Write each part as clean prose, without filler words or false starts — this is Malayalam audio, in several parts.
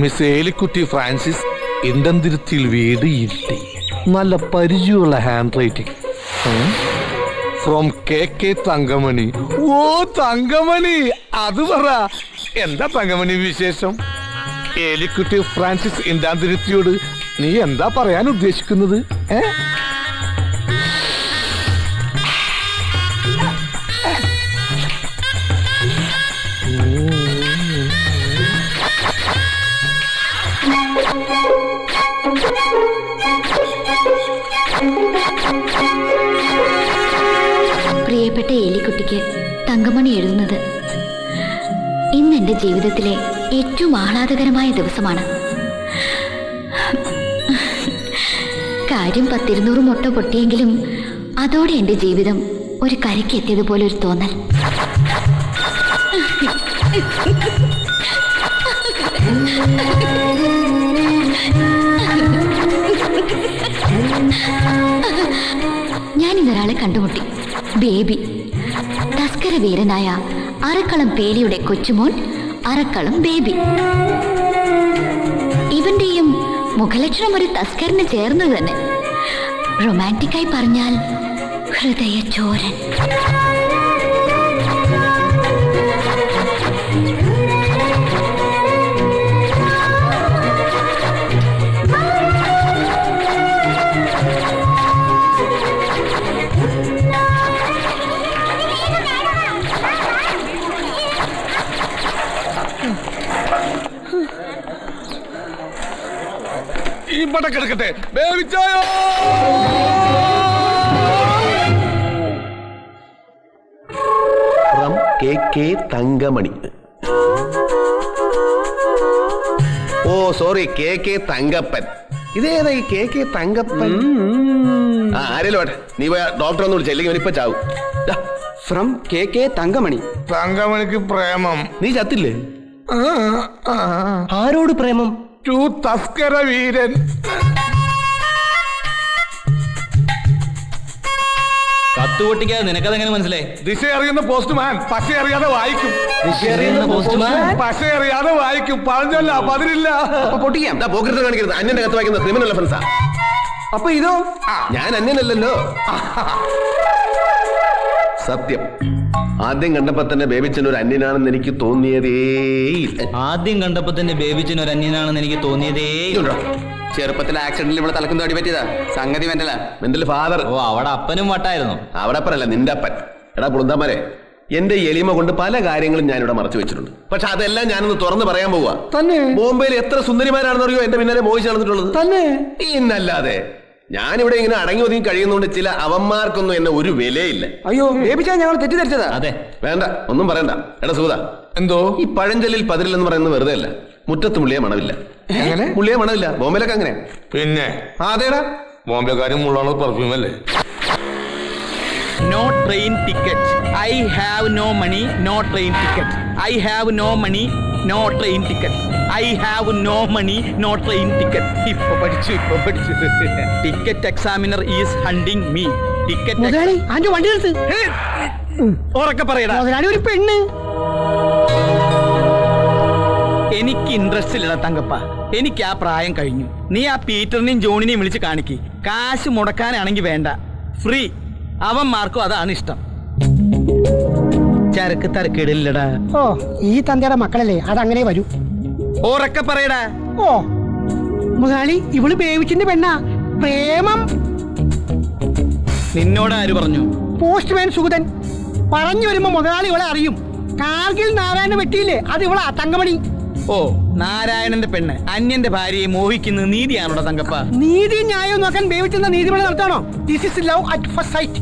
മിസ് ഏലിക്കുട്ടി ഫ്രാൻസിസ് ഇണ്ടംതിരുത്തിയിൽ വീട് ഇരുട്ടി. നല്ല പരിചയമുള്ള handwriting. From K Thankamani. ഓ തങ്കമണി, അത് പറ. എന്താ തങ്കമണി വിശേഷം? ഏലിക്കുട്ടി ഫ്രാൻസിസ് ഇണ്ടാന്തിരുത്തിയോട് നീ എന്താ പറയാൻ ഉദ്ദേശിക്കുന്നത്? പ്രിയപ്പെട്ട ഏലിക്കുട്ടിക്ക് തങ്കമണി എഴുതുന്നത്. ഇന്ന് എൻ്റെ ജീവിതത്തിലെ ഏറ്റവും ആഹ്ലാദകരമായ ദിവസമാണ്. കാര്യം 10-200 മുട്ട പൊട്ടിയെങ്കിലും അതോടെ എൻ്റെ ജീവിതം ഒരു കരയ്ക്ക് എത്തിയതുപോലെ ഒരു തോന്നൽ. ഞാൻ ഇന്നൊരാളെ കണ്ടുമുട്ടി. ബേബി. തസ്കര വീരനായ അറക്കളം പേലിയുടെ കൊച്ചുമോൻ അറക്കളം ബേബി. ഇവന്റെയും മുഖലക്ഷണം ഒരു തസ്കറിന് ചേർന്നത് തന്നെ. റൊമാൻറ്റിക്കായി പറഞ്ഞാൽ ഹൃദയചോരൻ. ഈ പടക്കെടുക്കട്ടെ. ബേബിച്ചായോ ഫ്രം കെ തങ്കമണി. ഓ സോറി, കെ തങ്കപ്പൻ. ഇതേതാ ഈ കെ തങ്കപ്പൻ? ആരേലും വേട്ടെ, നീ പോയ ഡോക്ടർ ഒന്നും വിളിച്ചില്ലെങ്കിൽ ഇവനിപ്പോ ചാവും. From K Thankamani. തങ്കമണിക്ക് പ്രേമം. നീ ചത്തില്ലേ? ആരോട് പ്രേമം? ടു തസ്കര വീരൻ. കത്തുപൊട്ടിക്കാതെ നിനക്കതെങ്ങനെ മനസ്സിലായി? ദിശ അറിയുന്ന പോസ്റ്റ്മാൻ പശ അറിയാതെ വായിക്കും. പശ അറിയാതെ വായിക്കും. പറഞ്ഞല്ല, പതിരില്ല. പൊട്ടിക്കാം. പോക്കറ്റ് കാണിക്കരുത്. അന്യന്റെ കത്ത് വായിക്കുന്ന ക്രിമിനൽ ഒഫൻസാ. അപ്പൊ ഇതോ? ഞാൻ അന്യനല്ലല്ലോ. സത്യം, ആദ്യം കണ്ടപ്പോ തന്നെ ബേബിച്ചൻ ഒരു അന്യനാണെന്ന് എനിക്ക് തോന്നിയതേയില്ല. ആദ്യം കണ്ടപ്പോ തന്നെ ബേബിച്ചൻ ഒരു അന്യനാണെന്ന് എനിക്ക് തോന്നിയതേയില്ല. ചെറുപ്പത്തിൽ ആക്സിഡന്റിൽ ഇവിടെ തലക്കും തോടി പറ്റിയതാ. സംഗതി മെന്റൽ ഫാദർ. ഓ, അവിടെ അപ്പനും വട്ടായിരുന്നു. അവിടെ അപ്പനല്ല, നിന്റെ അപ്പൻ. എടാ പുളുന്താമരെ, എന്റെ എളിമ കൊണ്ട് പല കാര്യങ്ങളും ഞാൻ ഇവിടെ മറച്ചു വെച്ചിട്ടുണ്ട്. പക്ഷെ അതെല്ലാം ഞാനൊന്ന് തുറന്ന് പറയാൻ പോവാ. തന്നെ? ബോംബെയിൽ എത്ര സുന്ദരിമാരാണെന്നറിയോ എന്റെ പിന്നാലെ മോഹിച്ച് നടന്നിട്ടുള്ളത്? തന്നെ? ഇന്നല്ലാതെ. ഞാനിവിടെ ഇങ്ങനെ അടങ്ങി ഒതുങ്ങി കഴിയുന്നതുകൊണ്ട് ചില അവന്മാർക്കൊന്നും എന്നെ ഒരു വിലയില്ല. അയ്യോ, ബേബിച്ചാ ഞങ്ങൾ തെറ്റിദ്ധരിച്ചതാ. അതെ. വേണ്ട, ഒന്നും പറയണ്ട. എടാ സൂത, എന്തോ ഈ പഴഞ്ചൊല്ലിൽ പതിരില്ലെന്ന് പറയുന്നത് വെറുതെ അല്ല. മുറ്റത്ത് മുള്ളിയെ മണമില്ല. മുള്ളിയെ മണമില്ല. ബോംബെയിലൊക്കെ അങ്ങനെ. പിന്നെ അതേടാ, ബോംബെക്കാരും മുള്ളാണ് പെർഫ്യൂം അല്ലേ? No train ticket. I have no money. No train ticket. I have no money. No train ticket. I have no money. No train ticket. ഇപ്പൊ പഠിച്ചു. Ticket examiner is hunting me. Ticket. ആന്റെ വണ്ടി എടുത്ത് ഉറക്കെ പറയടാ. ഒരു പെണ്ണ്. എനിക്ക് ഇൻട്രസ്റ്റ് ഇല്ലടാ തങ്കപ്പ. എനിക്ക് ആ പ്രായം കഴിഞ്ഞു. നീ ആ പീറ്ററിനെയും ജോണിനെയും വിളിച്ച് കാണിക്ക്. കാശ് മുടക്കാനാണെങ്കിൽ വേണ്ട, ഫ്രീ. അവന്മാർക്കും അതാണ് ഇഷ്ടം. ചരക്ക് തരക്കിടില്ലടാ. ഓ, ഈ തന്തയുടെ മക്കളല്ലേ, അതങ്ങനെ വരൂ. ഉറക്കെ പറയടാ. ഓ മുതലാളി, ഇവള് ബേബിച്ചിന്റെ പെണ്ണാ. പ്രേമം. നിന്നോട് ആര് പറഞ്ഞു? പോസ്റ്റ്മാൻ സുഗതൻ പറഞ്ഞു വരുമ്പോ മുതലാളി ഇവളെ അറിയും. കാർഗിൽ നാരായണ വെട്ടിയില്ലേ, അത് ഇവളാ തങ്കമണി. ഓ, നാരായണന്റെ പെണ്ണ് അന്യന്റെ ഭാര്യയെ മോഹിക്കുന്നത് നീതിയാണോടാ തങ്കപ്പ? നീതി ന്യായം നോക്കാൻ ബേബിച്ചെന്ന നീതിപണി നടത്താണോ? This is love at first sight.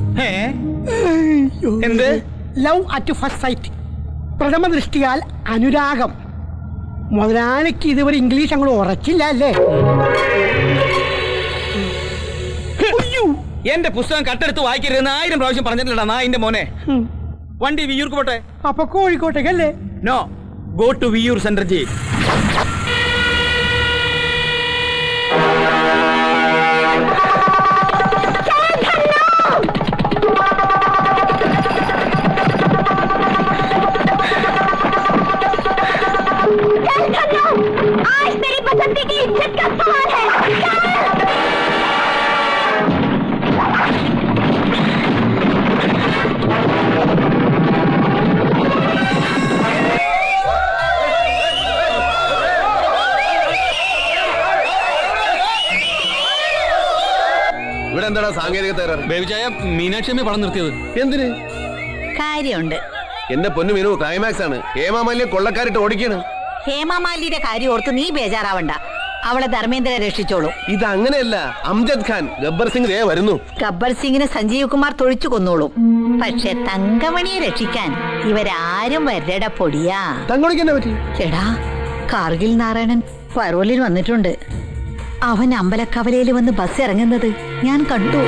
എന്ത് ലവ് അറ്റ് ഫസ്റ്റ് സൈറ്റ്? പ്രഥമ ദൃഷ്ടിയാൽ അനുരാഗം. മുതലാളിക്ക് ഇതുവരെ ഇംഗ്ലീഷ് അങ്ങോട്ട് ഉറച്ചില്ല അല്ലേ? എന്റെ പുസ്തകം കട്ടെടുത്ത് വായിക്കരുതെന്ന് 1000 പ്രാവശ്യം പറഞ്ഞിട്ടില്ലടാ നായിന്റെ മോനെ. വണ്ടി വിയൂർക്ക് പോട്ടെ. അപ്പൊ കോഴിക്കോട്ടേക്കല്ലേ? No, go to Viyyur central jail. दहशत का सवाल है। ഇവിടെ എന്താണ് സാങ്കേതിക തകരാറ്? ബേബിച്ചായ മീനാക്ഷി അമ്മ പണം നിർത്തിയത് എന്തിന്? കാര്യമുണ്ട്. എന്റെ പൊന്നു മീനു, ക്ലൈമാക്സ് ആണ്. ഹേമാമാലിനെ കൊള്ളക്കാരിട്ട് ഓടിക്കാണ്. ഹേമാമാലിയുടെ കാര്യം ഓർത്ത് നീ ബേജാറാവണ്ട, അവളെ ധർമ്മേന്ദ്ര രക്ഷിച്ചോളൂ. ഇത് അങ്ങനെയല്ല. അംജദ് ഖാൻ, ഗബ്ബർ സിംഗ് ദേ വരുന്നു. ഗബ്ബർ സിംഗിനെ സഞ്ജീവ് കുമാർ തൊഴിച്ചു കൊന്നോളും. പക്ഷെ തങ്കമണിയെ രക്ഷിക്കാൻ ഇവരാരും വരട പൊടിയാ. തങ്കമണിക്ക് എന്നാ പറ്റി? എടാ, കാർഗിൽ നാരായണൻ പരോലിൽ വന്നിട്ടുണ്ട്. അവൻ അമ്പലക്കവലയിൽ വന്ന് ബസ് ഇറങ്ങുന്നത് ഞാൻ കണ്ടു.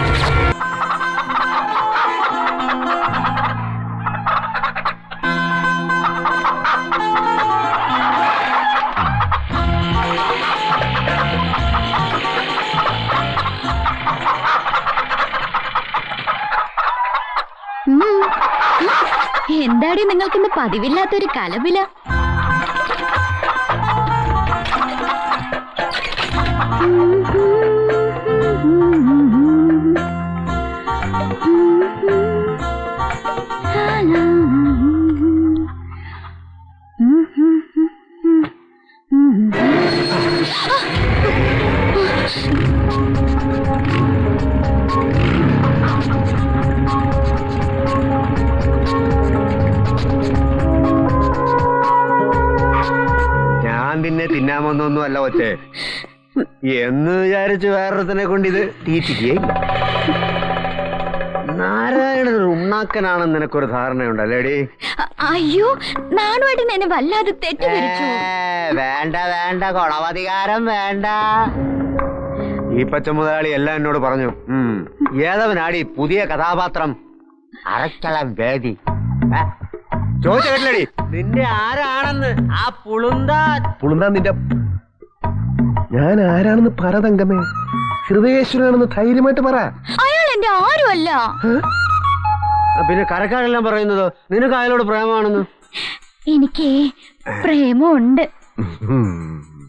എന്താടി നിങ്ങൾക്കിന്ന് പതിവില്ലാത്തൊരു കലപില? നിന്നെ തിന്നാമെന്നൊന്നും അല്ല ഒച്ചേ എന്ന് വിചാരിച്ച് വേറൊരുത്തനെ കൊണ്ട് ഇത് തീറ്റിക്കുകയില്ല. നാരായണൻ ഉണ്ണാക്കനാണെന്ന് നിനക്കൊരു ധാരണയുണ്ടല്ലേടി? അയ്യോ, നാണുവായിട്ട് എന്നെ വല്ലാതെ തെറ്റിദ്ധരിച്ചു. വേണ്ട വേണ്ട, കൊളവധികാരം വേണ്ട. ഈ പച്ച മുതലാളി എല്ലാം എന്നോട് പറഞ്ഞു. ഏതവനാടി പുതിയ കഥാപാത്രം? അരക്കളം വേദി. ചോദിച്ച കേട്ടില്ലടി നിന്റെ ആരാണെന്ന്? ആ പുളുന്താൻ നിന്റെ ഞാൻ ആരാണെന്ന് പറ തങ്കമേ. ഹൃദയേശ്വരനാണെന്ന് ധൈര്യമായിട്ട് പറ. അയാൾ എന്റെ ആരുമല്ല. പിന്നെ കരക്കാരെല്ലാം പറയുന്നത് നിനക്ക് അയാളോട് പ്രേമമാണെന്ന്. എനിക്ക് പ്രേമമുണ്ട്,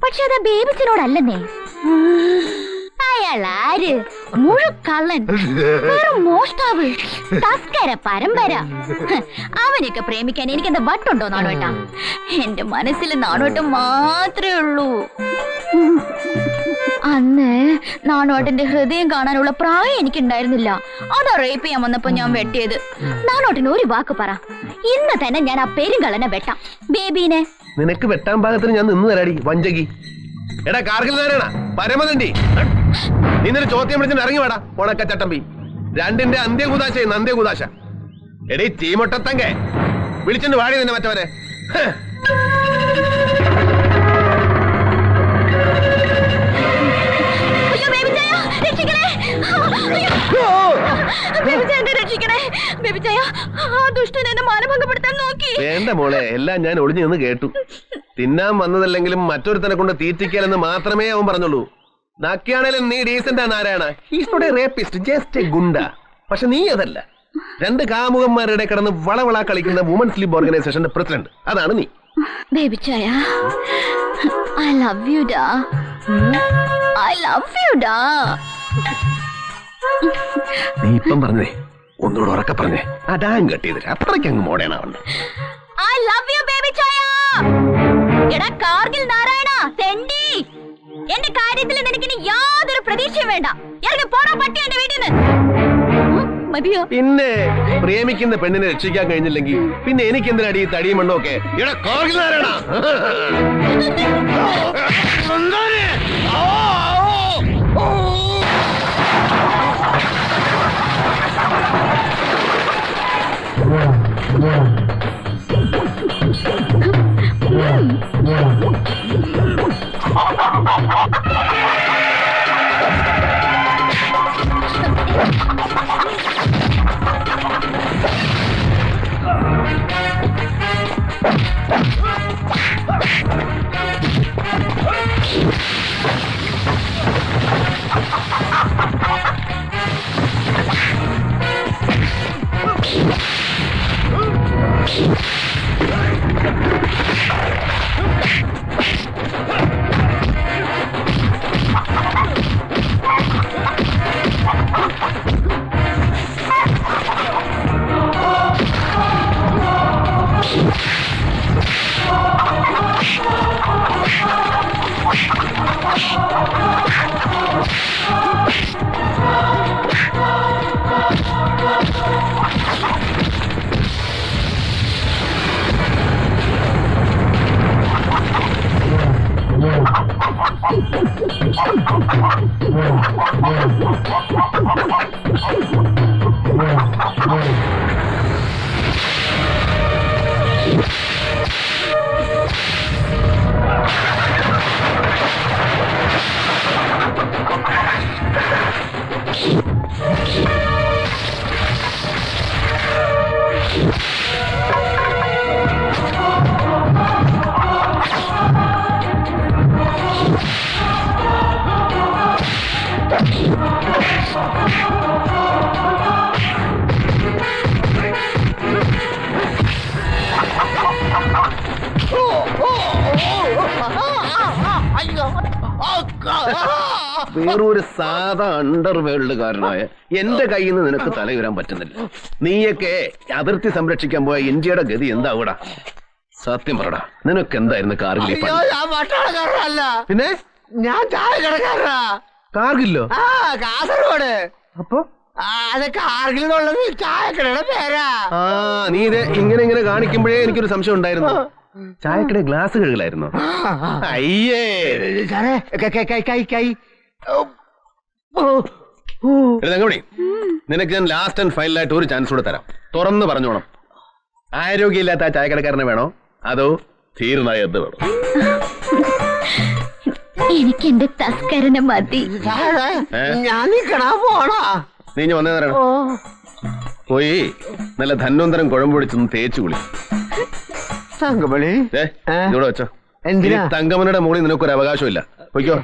പക്ഷെ അത് ബേബിച്ചിനോടല്ലെന്നേ. അയാൾ ആര്? മുഴുക്കള്ളൻ, വെറും മോഷ്ടാവ്, തസ്കര പരമ്പര. അവനൊക്കെ പ്രേമിക്കാൻ എനിക്ക് എന്താ വട്ടുണ്ടോ നാണോട്ടാ? എന്റെ മനസ്സിൽ നാണോട്ടം മാത്രമേ ഉള്ളൂ. അന്ന് നാണോട്ടന്റെ ഹൃദയം കാണാനുള്ള പ്രായം എനിക്കുണ്ടായിരുന്നില്ല. അതാ റേപ്പ് ചെയ്യാൻ വന്നപ്പോ ഞാൻ വെട്ടിയത്. നാണോട്ടിന് ഒരു വാക്ക് പറ, ഇന്ന് തന്നെ ഞാൻ ആ പെരുങ്കള്ളനെ വെട്ടാം. ബേബീനെ നിനക്ക് വെട്ടാൻ പാകത്തിന് ഞാൻ നിന്ന് തരാടി വഞ്ചകി. എടാ കാർഗിൽ നാരായണ പരമതണ്ടി, നിന്നൊരു ചോദ്യം വിളിച്ചിട്ട് ഇറങ്ങി വേടാ ഉണക്ക ചട്ടമ്പി. രണ്ടിന്റെ അന്ത്യകുദാശ അന്ത്യകുദാശ. എടീ ചീമൊട്ടത്തങ്കെ വിളിച്ചിട്ട് വാടി നിന്നെ മറ്റവരെ. വേണ്ട മോളെ, എല്ലാം ഞാൻ ഒളിഞ്ഞു നിന്ന് കേട്ടു. തിന്നാൻ വന്നതല്ലെങ്കിലും മറ്റൊരുത്തനെ കൊണ്ട് തീറ്റിക്കലെന്ന് മാത്രമേ അവൻ പറഞ്ഞുള്ളൂ. നാക്കിയാണേലും നീ decent Narayana. He's not a rapist, just a goonda. പക്ഷെ നീ അതല്ല. രണ്ട് കാമുകന്മാരുടെ കിടന്ന് വളവള കളിക്കുന്ന വുമൻസ് ലീഗ് ഓർഗനൈസേഷന്റെ പ്രസിഡന്റ്. അതാണ് നീ. ബേബി ചായ, I love you da. I love you da. നീ ഇപ്പം പറഞ്ഞേ, ഒന്നുകൂടെ ഉറക്കെ പറഞ്ഞേ. അതാൻ കെട്ടിയതില്ല, അത്രയ്ക്ക് അങ്ങ് മോഡേണാവണ്ട. I love you baby ചായ. എടാ കാർഗിൽ നാരായണ തെണ്ടി, എന്റെ കാര്യത്തിൽ നിനക്കിനി യാതൊരു പ്രതീക്ഷയും വേണ്ട. ഇറങ്ങി പോടാ പട്ടി എന്റെ വീട്ടിൽ നിന്ന്. മതിയോ? പിന്നെ പ്രേമിക്കുന്ന പെണ്ണിനെ രക്ഷിക്കാൻ കഴിഞ്ഞില്ലെങ്കിൽ പിന്നെ എനിക്ക് എന്തിനാടി ഈ തടിയും മണ്ണൊക്കെ? എടാ കാർഗിൽ നാരായണ, വേറൊരു സാധാ അണ്ടർവേൾഡുകാരനായ എന്റെ കയ്യിൽ നിന്ന് നിനക്ക് തലയുരാൻ പറ്റുന്നില്ല. നീയൊക്കെ അതിർത്തി സംരക്ഷിക്കാൻ പോയ ഇന്ത്യയുടെ ഗതി എന്താവൂടാ? സത്യം പറടാ, നിനക്ക് എന്തായിരുന്നു കാർഗിൽ? പിന്നെ ഞാൻ ചായ കിടക്കാറാ. കാർഗില്ലോ? ആ, കാസർഗോഡ്. അപ്പൊ അത് കാർഗിലുള്ളത് ചായക്കടയുടെ പേരാ. ആ, നീ ഇത് ഇങ്ങനെ കാണിക്കുമ്പോഴേ എനിക്കൊരു സംശയം ഉണ്ടായിരുന്നു. ചായക്കട ഗ്ലാസ് കഴുകലായിരുന്നോ? അയ്യേ തങ്കമണി, നിനക്ക് ഞാൻ ലാസ്റ്റ് ആൻഡ് ഫൈനലായിട്ട് ഒരു ചാൻസ് കൂടെ തരാം. തുറന്ന് പറഞ്ഞോണം. ആരോഗ്യമില്ലാത്ത ആ ചായക്കടക്കാരനെ വേണോ അതോ തീർന്നായ എന്ത് വേണോ? എനിക്ക് എന്റെ തസ്കരനെ മതി. ഞാൻ നിക്കണ പോണോ? നീ ഇനി വന്നേ തരണം. പോയി നല്ല ധന്വന്തരം കുഴമ്പൊടിച്ചൊന്ന് തേച്ചു കുളി. തങ്കമണി ഇവിടെ വെച്ചോ. എന്തിനാ? തങ്കമണിയുടെ മുകളിൽ നിനക്കൊരു അവകാശമില്ല. പൊയ്ക്കോ.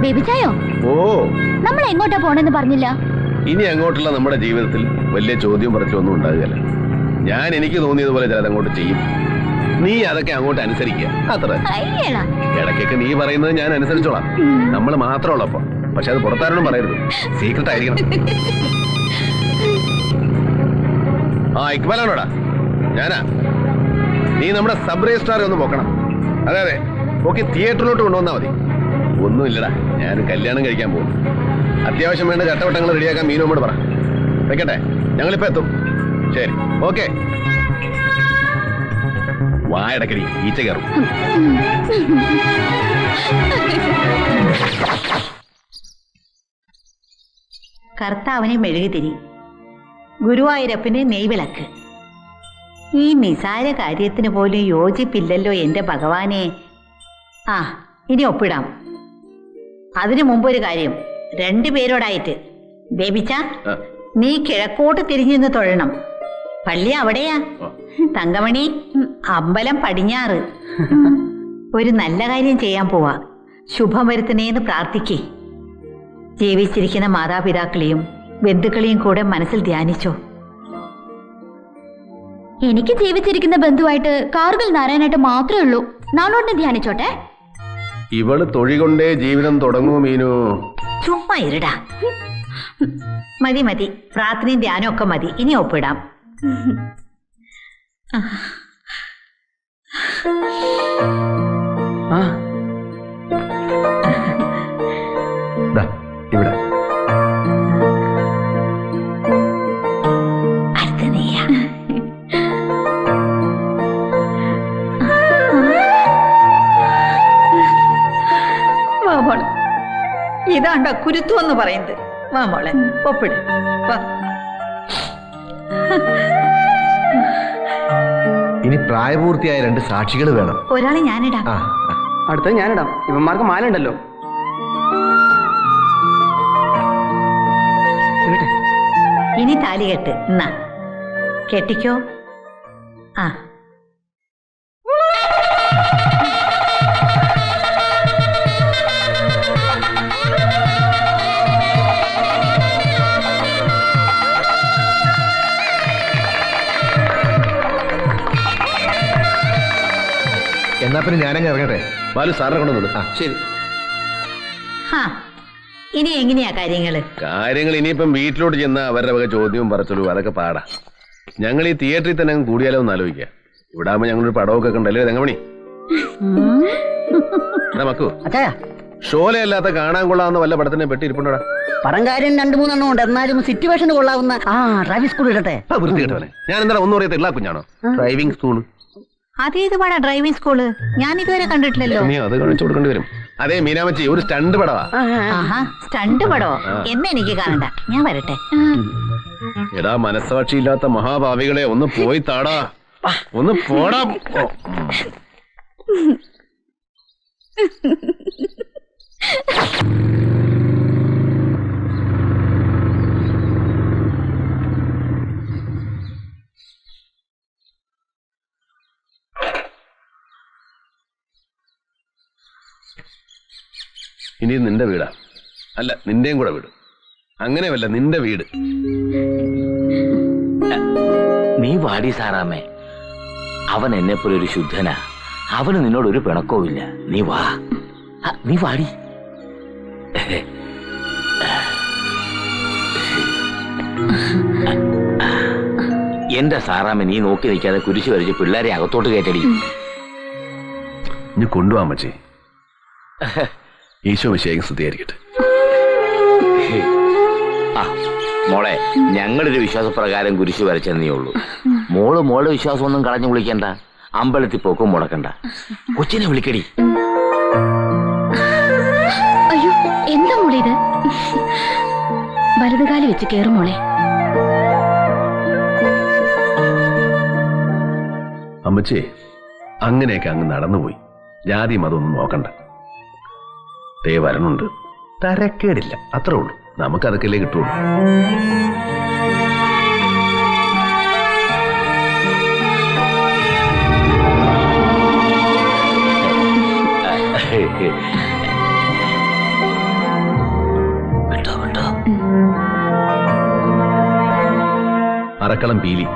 ബേബിച്ചായോ, ഓ, നമ്മൾ എങ്ങോട്ടാ പോണെന്ന് പറഞ്ഞില്ല. ഇനി അങ്ങോട്ടുള്ള നമ്മുടെ ജീവിതത്തിൽ വലിയ ചോദ്യം പറച്ചൊന്നും ഉണ്ടാകുകയല്ല. ഞാൻ എനിക്ക് തോന്നിയതുപോലെ ചിലത് അങ്ങോട്ട് ചെയ്യും. നീ അതൊക്കെ അങ്ങോട്ട് അനുസരിക്കുക, അത്ര. ഇടയ്ക്കൊക്കെ നീ പറയുന്നത് ഞാൻ അനുസരിച്ചോളാം. നമ്മൾ മാത്രമുള്ളപ്പോ. പക്ഷെ അത് പുറത്താരോടും പറയരുത്, സീക്രട്ട് ആയിരിക്കണം. ആ, ഇക്ബാലാണോടാ? ഞാനാ. നീ നമ്മുടെ സബ് രജിസ്ട്രാറെ ഒന്ന് പോക്കണം. അതെ അതെ, ഓക്കെ. തിയേറ്ററിലോട്ട് കൊണ്ടുവന്നാ മതി. ഒന്നുമില്ലടാ, ഞാൻ കല്യാണം കഴിക്കാൻ പോകും. അത്യാവശ്യം വേണ്ട ചട്ടവട്ടങ്ങൾ റെഡിയാക്കാൻ മീനോട് പറ. വെക്കട്ടെ, ഞങ്ങളിപ്പോ എത്തും. ശരി, ഓക്കെ. വായടക്കടി, ഈച്ച കയറും. കർത്താവിനെ മെഴുകുതിരി, ഗുരുവായൂരപ്പന് നെയ്വിളക്ക്. ഈ നിസാര കാര്യത്തിന് പോലും യോജിപ്പില്ലല്ലോ എന്റെ ഭഗവാനെ. ആ, ഇനി ഒപ്പിടാം. അതിനു മുമ്പൊരു കാര്യം, രണ്ടുപേരോടായിട്ട്. ബേബിച്ച, നീ കിഴക്കോട്ട് തിരിഞ്ഞു തൊഴണം. പള്ളി അവിടെയാ. തങ്കമണി, അമ്പലം പടിഞ്ഞാറ്. ഒരു നല്ല കാര്യം ചെയ്യാൻ പോവാ. ശുഭം വരുത്തണേന്ന് പ്രാർത്ഥിക്കേ. ജീവിച്ചിരിക്കുന്ന മാതാപിതാക്കളെയും ബന്ധുക്കളെയും കൂടെ മനസ്സിൽ ധ്യാനിച്ചോ. എനിക്ക് ജീവിച്ചിരിക്കുന്ന ബന്ധുവായിട്ട് കാർഗിൽ നാരായണായിട്ട് മാത്രമേ ഉള്ളൂ. നാളോട്ടിനെ ധ്യാനിച്ചോട്ടെ. ഇവള് തൊഴി കൊണ്ടേ ജീവിതം തുടങ്ങൂ മീനു. ചുമ്മാ ഇരുടാ. മതി മതി, പ്രാർത്ഥനയും ധ്യാനം ഒക്കെ മതി. ഇനി ഒപ്പിടാം. ഇവിടെ അടുത്ത നീയാ. വാ മോളെ, ഇതാണ്ടോ കുരുത്വം എന്ന് പറയുന്നത്. വാ മോളെ, ഒപ്പിട്. വാ. ഇനി പ്രായപൂർത്തിയായ രണ്ട് സാക്ഷികൾ വേണം. ഒരാളെ ഞാനിടാം. അടുത്തത് ഞാനിടാം. ഇവന്മാർക്ക് മാല ഉണ്ടല്ലോ. ഇനി താലി കെട്ട്. എന്നാ കെട്ടിക്കോ. ആ, എന്നാ പിന്നെ ഞാനങ്ങ് ഇറങ്ങട്ടെ. ബാലു സാറിനെ കൊണ്ടുവന്നു. ശരി. ആ, ഇനി എങ്ങനെയാ കാര്യങ്ങള്? കാര്യങ്ങൾ ഇനിയിപ്പം വീട്ടിലോട്ട് ചെന്ന അവരുടെ വക ചോദ്യവും പറച്ചോളൂ അതൊക്കെ പാടാ. ഞങ്ങൾ ഈ തിയേറ്ററിൽ തന്നെ അങ്ങ് കൂടിയാലോ എന്ന് ആലോചിക്കുക. ഇവിടെ ആകുമ്പോ ഞങ്ങളൊരു പടമൊക്കെ കണ്ടല്ലേ തങ്കമണി? മക്കു ഷോലയല്ലാത്ത കാണാൻ കൊള്ളാവുന്ന വല്ല പടത്തിനെ പെട്ടി ഇരിപ്പുണ്ടോടാ? പടം കാര്യം 2-3 ഉണ്ട്. എന്നാലും സിറ്റുവേഷന് കൊള്ളാവുന്ന ഡ്രൈവിംഗ് സ്കൂൾ ഇടട്ടെ. വൃത്തി കേട്ടവനെ. ഞാൻ എന്താ ഒന്നും അറിയത്തില്ല കുഞ്ഞാണോ? ഡ്രൈവിംഗ് സ്കൂള് അതേത് പാടാ ഡ്രൈവിംഗ് സ്കൂള്? ഞാൻ ഇതുവരെ കണ്ടിട്ടില്ലല്ലോ. നീ അത് കാണിച്ചു കൊടുക്കേണ്ടി വരും. അതേ മീനാമച്ചി, ഒരു സ്റ്റണ്ട് പടവാ. ആഹാ, സ്റ്റണ്ട് പടോ? എന്നെ എനിക്ക് കാണണ്ട, ഞാൻ വരട്ടെ. എടാ മനസ്സാക്ഷിയില്ലാത്ത മഹാഭാവികളെ, ഒന്ന് പോയി താടാ, ഒന്ന് പോടാ. ഇനി നിന്റെ വീടാ, അല്ല നിന്റെയും കൂടെ വീട്. അങ്ങനെയല്ല, നിന്റെ വീട്. നീ വാടി സാറാമേ, അവൻ എന്നെ പോലെ ഒരു ശുദ്ധനാ. അവന് നിന്നോട് ഒരു പിണക്കവുമില്ല. നീ വാ, നീ വാടി. എന്റെ സാറാമ, നീ നോക്കി നിൽക്കാതെ കുരിശ് വരച്ച് പിള്ളേരെ അകത്തോട്ട് കയറ്റടി. ഇനി കൊണ്ടുപോവാൻ പറ്റേ. ഈശോ വിശേഷം സ്തുതിയായിരിക്കട്ടെ. ആ മോളെ, ഞങ്ങളൊരു വിശ്വാസപ്രകാരം കുരിശ് വരച്ചെന്നേ ഉള്ളൂ. മോളുടെ വിശ്വാസമൊന്നും കളഞ്ഞു വിളിക്കണ്ട. അമ്പലത്തിൽ പോക്കും മുടക്കണ്ട. കൊച്ചിനെ വിളിക്കടി. അയ്യോ, എന്താ മോളെ ഇത്? വലതുകാലി വെച്ച് കേറും മോളെ. അമ്മച്ചേ, അങ്ങനെയൊക്കെ അങ്ങ് നടന്നുപോയി. ജാതി മതൊന്നും നോക്കണ്ട. ദേ വരണുണ്ട്, തരക്കേടില്ല, അത്രേ ഉള്ളൂ. നമുക്കതൊക്കെയല്ലേ കിട്ടുള്ളൂ. അറക്കളം പീലി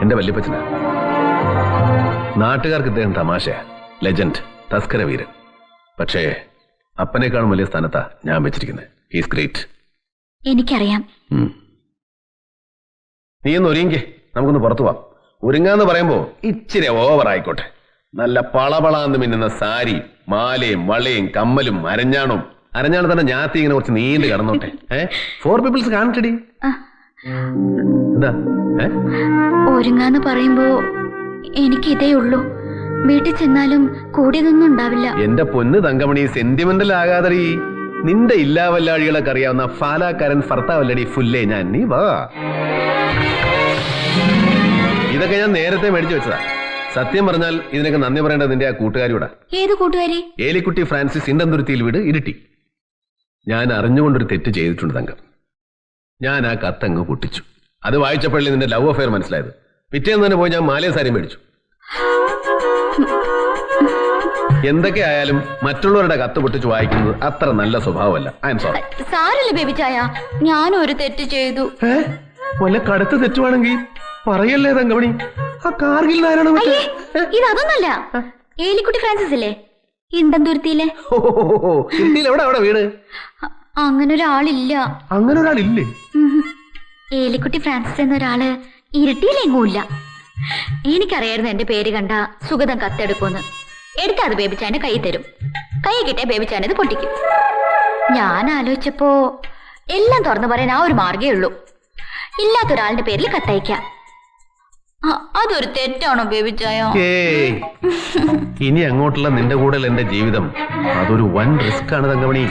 എന്റെ വല്യപ്പച്ചനാ. നാട്ടുകാർക്ക് ഇദ്ദേഹം തമാശയാ, ലെജൻഡ്, തസ്കര വീരൻ. പക്ഷേ അപ്പനേക്കാളും വലിയ സ്ഥാനത്താ ഞാൻ വെച്ചിരിക്കുന്നത്. He's great. എനിക്കറിയാം. നീ ഒന്ന് ഒരുങ്ങി, നമുക്കൊന്ന് പുറത്തു പോവാം. ഒരുങ്ങാന്ന് പറയുമ്പോ ഇച്ചിരി ഓവർ ആയിക്കോട്ടെ. നല്ല പളപളാന്ന് മിന്നുന്ന സാരി, മാലയും വളയും കമ്മലും അരഞ്ഞാണും. അരഞ്ഞാണ് തന്നെ ഞാത്തി ഇങ്ങനെ കുറച്ച് നീണ്ടു കിടന്നോട്ടെ. 4 പീപ്പിൾസ് കാണട്ടടി. എന്താ ഒരുങ്ങാന്ന് പറയുമ്പോ എനിക്ക് ഇതേ ഉള്ളൂ. വീട്ടിൽ ചെന്നാലും കൂടിയതൊന്നും ഉണ്ടാവില്ല. എന്റെ പൊന്ന് തങ്കമണി, സെന്റിമെന്റൽ ആകാതറി. നിന്റെ ഇല്ലാവല്ലാഴികളൊക്കെ അറിയാവുന്ന ഫാലാക്കാരൻ ഭർത്താവല്ലടി ഫുല്ലേ ഞാൻ. നീ വാ. ഇതൊക്കെ ഞാൻ നേരത്തെ മേടിച്ചു വെച്ചതാ. സത്യം പറഞ്ഞാൽ ഇതിനൊക്കെ നന്ദി പറയേണ്ടത് നിന്റെ ആ കൂട്ടുകാരിയോടാ. ഏത് കൂട്ടുകാരി? ഏലിക്കുട്ടി ഫ്രാൻസിസ്, ഇണ്ടന്തുരുത്തിയിൽ വീട്, ഇരിട്ടി. ഞാൻ അറിഞ്ഞുകൊണ്ടൊരു തെറ്റ് ചെയ്തിട്ടുണ്ട് തങ്കം. ഞാൻ ആ കത്തങ്ങ് പൊട്ടിച്ചു. അത് വായിച്ചപ്പോഴേ നിന്റെ ലവ് അഫെയർ മനസ്സിലായത്. പിറ്റേന്ന് തന്നെ പോയി ഞാൻ മാലയും സാരിയും മേടിച്ചു. എന്തൊക്കെ ആയാലും മറ്റുള്ളവരുടെ കത്ത് പൊട്ടിച്ച് വായിക്കുന്നത് അത്ര നല്ല സ്വഭാവമല്ല. I am sorry. സാരല്ല ബേബി ചായ, ഞാനും ഒരു തെറ്റ് ചെയ്തു. വല്ല കടുത്ത തെറ്റുവാണെങ്കിൽ പറയല്ലേ തങ്കമണി. ആ കാർഗിൽ നാരായണ ഇതൊന്നല്ല. ഏലിക്കുട്ടി ഫ്രാൻസിസ് ഇല്ലേ, ഇണ്ടന്തുരുത്തിയിലെ. എവിടെ വീട്? അങ്ങനെ ഒരാളില്ല. അങ്ങനെ ഒരാളില്ലേ? ഏലിക്കുട്ടി ഫ്രാൻസിസ് എന്നൊരാള് ഇരട്ടിയിലെങ്ങുമില്ല. എനിക്കറിയായിരുന്നു എന്റെ പേര് കണ്ട സുഗതം കത്തെടുക്കുമെന്ന്. എടുക്കാതെ ബേബിച്ചാന്റെ കൈ തരും. കൈ കിട്ടിയ ബേബിച്ചാൻ ഇത് പൊട്ടിക്കും. ഞാൻ ആലോചിച്ചപ്പോ എല്ലാം തുറന്നു പറയാൻ ആ ഒരു മാർഗേ ഉള്ളൂ. ഇല്ലാത്തൊരാളിന്റെ പേരിൽ കത്തയക്കാം. അതൊരു തെറ്റാണോ ബേബിച്ചായ? ഇനി അങ്ങോട്ടുള്ള നിന്റെ കൂടെ എന്റെ ജീവിതം അതൊരു വൻ റിസ്ക് ആണ് തങ്കമണി.